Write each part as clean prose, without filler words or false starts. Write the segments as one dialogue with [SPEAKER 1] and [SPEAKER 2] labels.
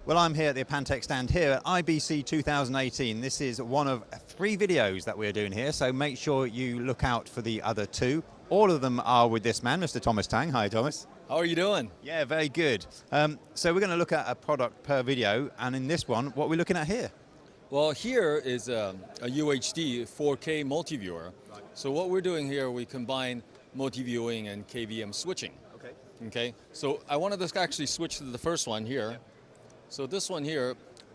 [SPEAKER 1] Well, I'm here at the Apantac stand here at IBC 2018. This is one of 3 videos that we're doing here, so make sure you look out for the other 2. All of them are with this man, Mr. Thomas Tang. Hi, Thomas.
[SPEAKER 2] How are you doing?
[SPEAKER 1] Yeah, very good. So we're going to look at a product per video, and in this one, what are we looking at here?
[SPEAKER 2] Well, here is a UHD 4K multiviewer. Right. So what we're doing here, we combine multiviewing and KVM switching. Okay. So I wanted to actually switch to the first one here. Yeah. So this one here,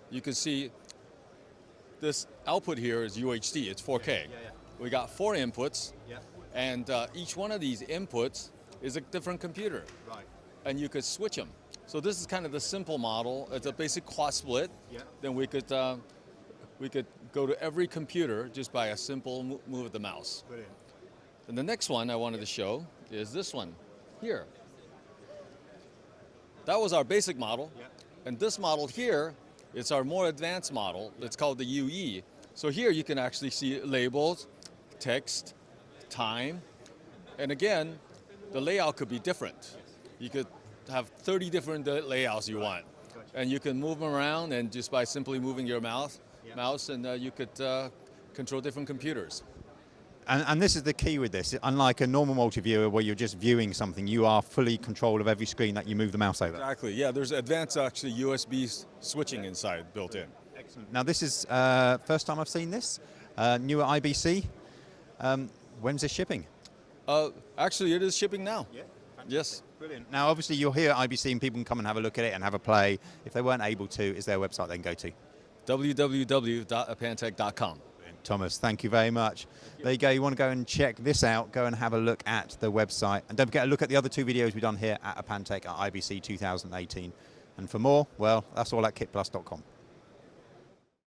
[SPEAKER 2] you can see this output here is UHD, it's 4K. Yeah. We got 4 inputs, and each one of these inputs is a different computer. Right. And you could switch them. So this is kind of the simple model. It's a basic quad split. Yeah. Then we could go to every computer just by a simple move of the mouse. Brilliant. And the next one I wanted to show is this one here. That was our basic model. Yeah. And this model here is our more advanced model. It's called the UE. So here you can actually see labels, text, time, and again, the layout could be different. You could have 30 different layouts you want. And you can move them around, and just by simply moving your mouse, and you could control different computers.
[SPEAKER 1] And this is the key with this. Unlike a normal multi-viewer where you're just viewing something, you are fully control of every screen that you move the mouse over.
[SPEAKER 2] Exactly, yeah, there's advanced actually USB switching inside built in.
[SPEAKER 1] Excellent. Now this is first time I've seen this, new at IBC. When's this shipping?
[SPEAKER 2] Actually, it is shipping now. Yeah. Yes.
[SPEAKER 1] Brilliant. Now obviously you're here at IBC and people can come and have a look at it and have a play. If they weren't able to, is there a website they can go to?
[SPEAKER 2] www.apantac.com.
[SPEAKER 1] Thomas, thank you very much. There you go, you want to go and check this out, go and have a look at the website. And don't forget to look at the other 2 videos we've done here at Apantac at IBC 2018. And for more, well, that's all at kitplus.com.